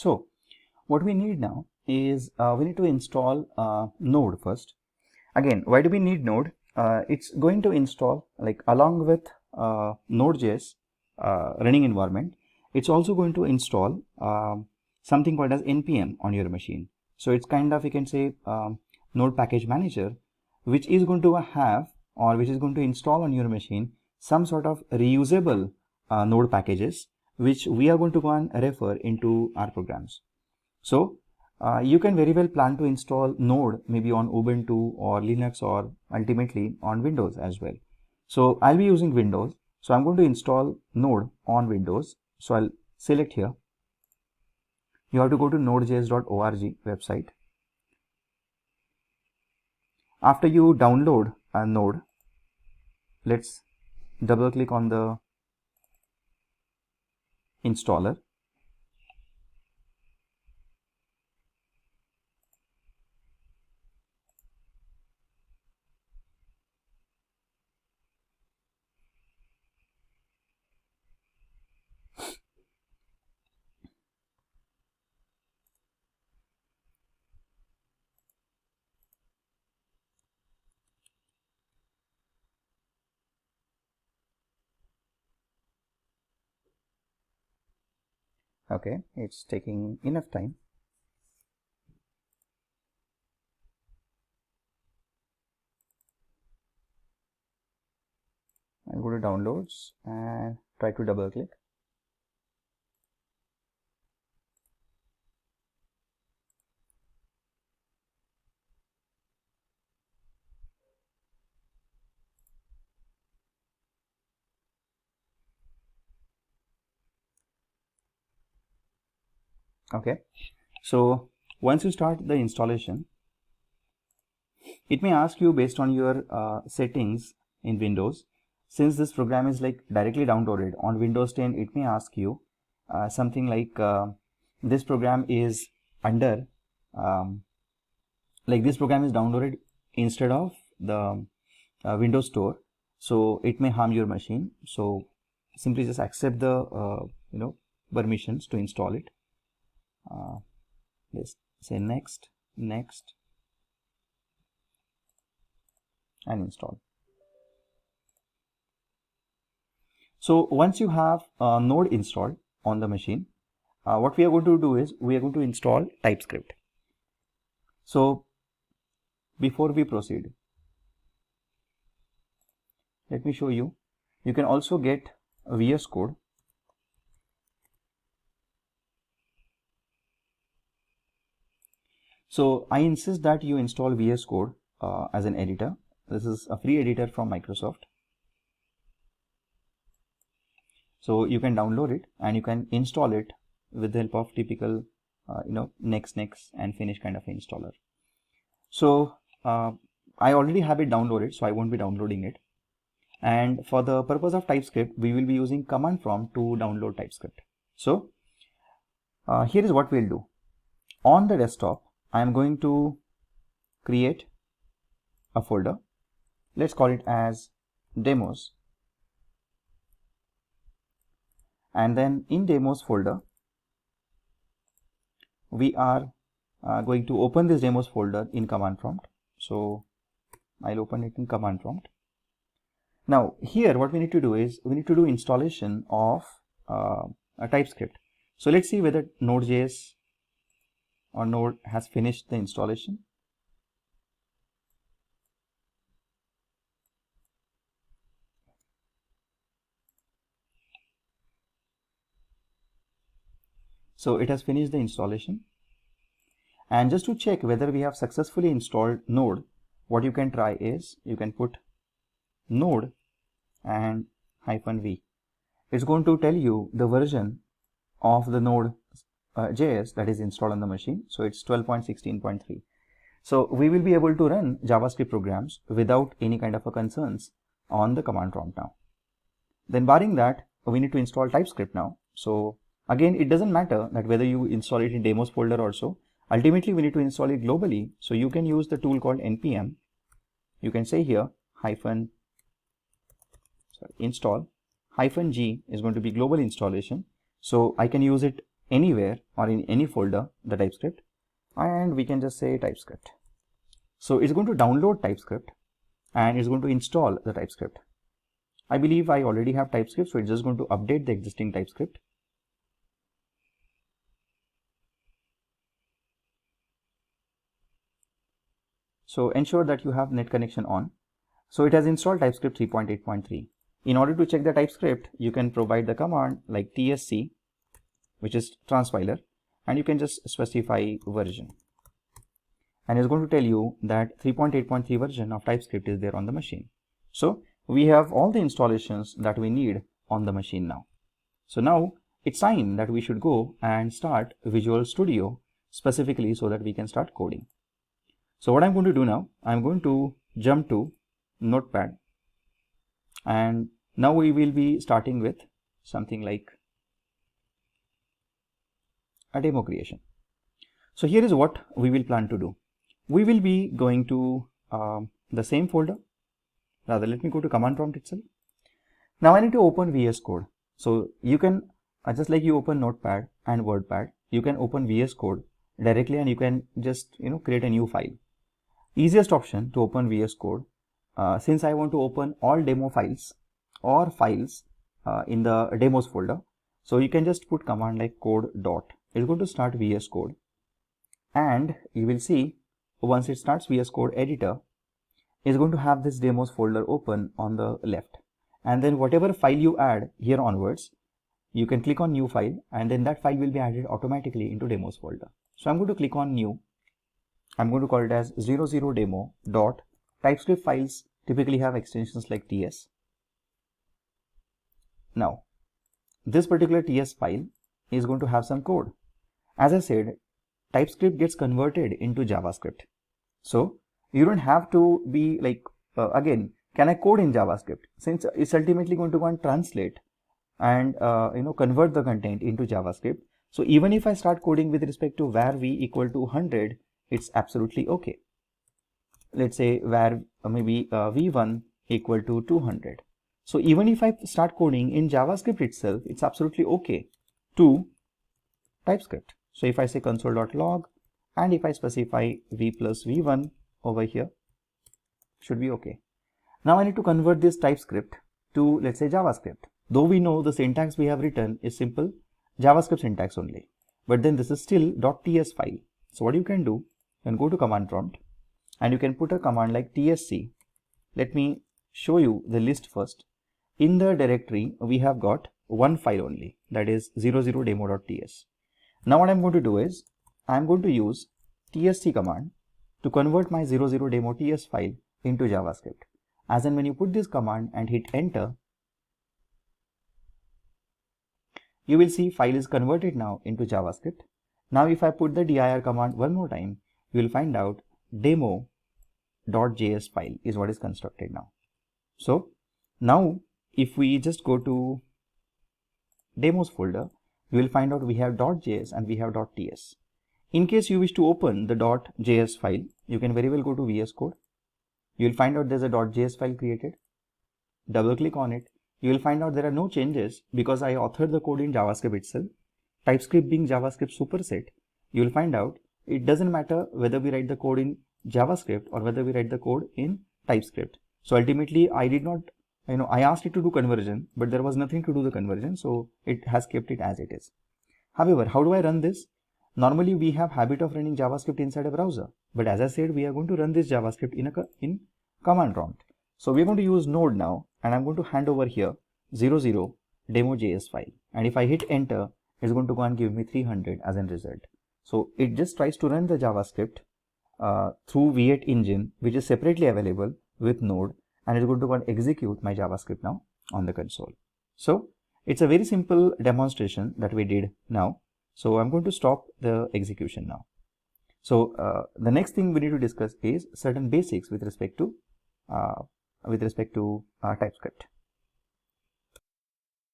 So what we need now is we need to install Node first. Again, why do we need Node? It's going to install, like, along with Node.js running environment, it's also going to install something called as npm on your machine. So it's kind of, you can say, Node package manager, which is going to have, or which is going to install on your machine some sort of reusable Node packages, which we are going to go and refer into our programs. So you can very well plan to install Node maybe on Ubuntu or Linux, or ultimately on Windows as well. So I'll be using Windows. So I'm going to install Node on Windows. So I'll select here. You have to go to nodejs.org website. After you download a Node, let's double click on the installer. Okay, it's taking enough time. I'll go to downloads and try to double click. Okay, so once you start the installation, it may ask you based on your settings in Windows. Since this program is like directly downloaded on Windows 10, it may ask you something like this program is under like this program is downloaded instead of the Windows Store, so it may harm your machine. So simply just accept the permissions to install it. Let's say next, next, and install. So once you have Node installed on the machine, what we are going to do is we are going to install Typescript. So before we proceed, let me show you. You can also get VS Code. So I insist that you install VS Code as an editor. This is a free editor from Microsoft. So you can download it and you can install it with the help of typical next and finish kind of installer. So I already have it downloaded, so I won't be downloading it. And for the purpose of TypeScript, we will be using command prompt to download TypeScript. So here is what we'll do. On the desktop, I am going to create a folder. Let's call it as demos. And then in demos folder, we are going to open this demos folder in command prompt. So I'll open it in command prompt. Now here what we need to do is we need to do installation of a TypeScript. So let's see whether Node.js or Node has finished the installation. So it has finished the installation. And just to check whether we have successfully installed Node, what you can try is you can put Node and -v. It's going to tell you the version of the Node.js that is installed on the machine. So it's 12.16.3. So we will be able to run JavaScript programs without any kind of a concerns on the command prompt now. Then barring that, we need to install TypeScript now. So again, it doesn't matter that whether you install it in demos folder also. Ultimately, we need to install it globally. So you can use the tool called npm. You can say here install -g is going to be global installation. So I can use it anywhere or in any folder the TypeScript, and we can just say TypeScript. So it's going to download TypeScript and it's going to install the TypeScript. I believe I already have TypeScript, so it's just going to update the existing TypeScript. So ensure that you have net connection on. So it has installed TypeScript 3.8.3. In order to check the TypeScript, you can provide the command like tsc, which is transpiler, and you can just specify version. And it's going to tell you that 3.8.3 version of TypeScript is there on the machine. So we have all the installations that we need on the machine now. So now it's time that we should go and start Visual Studio specifically so that we can start coding. So what I'm going to do now, I'm going to jump to Notepad, and now we will be starting with something like a demo creation. So here is what we will plan to do. We will be going to the same folder. Rather, let me go to command prompt itself. Now I need to open VS Code. So you can, just like you open Notepad and WordPad, you can open VS Code directly and you can just create a new file. Easiest option to open VS Code, since I want to open all demo files or files in the demos folder, so you can just put command like code dot. It's going to start VS Code, and you will see once it starts VS Code editor, is going to have this demos folder open on the left, and then whatever file you add here onwards, you can click on new file, and then that file will be added automatically into demos folder. So I'm going to click on new. I'm going to call it as 00 demo dot. TypeScript files typically have extensions like TS. Now this particular TS file is going to have some code. As I said, TypeScript gets converted into JavaScript. So you don't have to be like, again, can I code in JavaScript? Since it's ultimately going to go and translate and convert the content into JavaScript. So even if I start coding with respect to var v equal to 100, it's absolutely okay. Let's say var maybe v1 equal to 200. So even if I start coding in JavaScript itself, it's absolutely okay to TypeScript. So if I say console.log and if I specify v plus v1 over here, should be okay. Now I need to convert this TypeScript to, let's say, JavaScript. Though we know the syntax we have written is simple JavaScript syntax only, but then this is still .ts file. So what you can do, you can go to command prompt and you can put a command like tsc. Let me show you the list first. In the directory, we have got one file only, that is 00demo.ts. Now what I'm going to do is, I'm going to use tsc command to convert my 00demo.ts file into JavaScript. As in when you put this command and hit enter, you will see file is converted now into JavaScript. Now if I put the dir command one more time, you will find out demo.js file is what is constructed now. So now if we just go to demos folder, you will find out we have .js and we have .ts. In case you wish to open the .js file, you can very well go to VS Code. You will find out there's a .js file created. Double click on it. You will find out there are no changes because I authored the code in JavaScript itself. TypeScript being JavaScript superset, you will find out it doesn't matter whether we write the code in JavaScript or whether we write the code in TypeScript. So ultimately I did not, I asked it to do conversion, but there was nothing to do the conversion. So it has kept it as it is. However, how do I run this? Normally we have habit of running JavaScript inside a browser, but as I said, we are going to run this JavaScript in command prompt. So we're going to use Node now, and I'm going to hand over here 00 demo.js file. And if I hit enter, it's going to go and give me 300 as a result. So it just tries to run the JavaScript through V8 engine, which is separately available with Node, and it's going to go and execute my JavaScript now on the console. So it's a very simple demonstration that we did now. So I'm going to stop the execution now. So the next thing we need to discuss is certain basics with respect to TypeScript.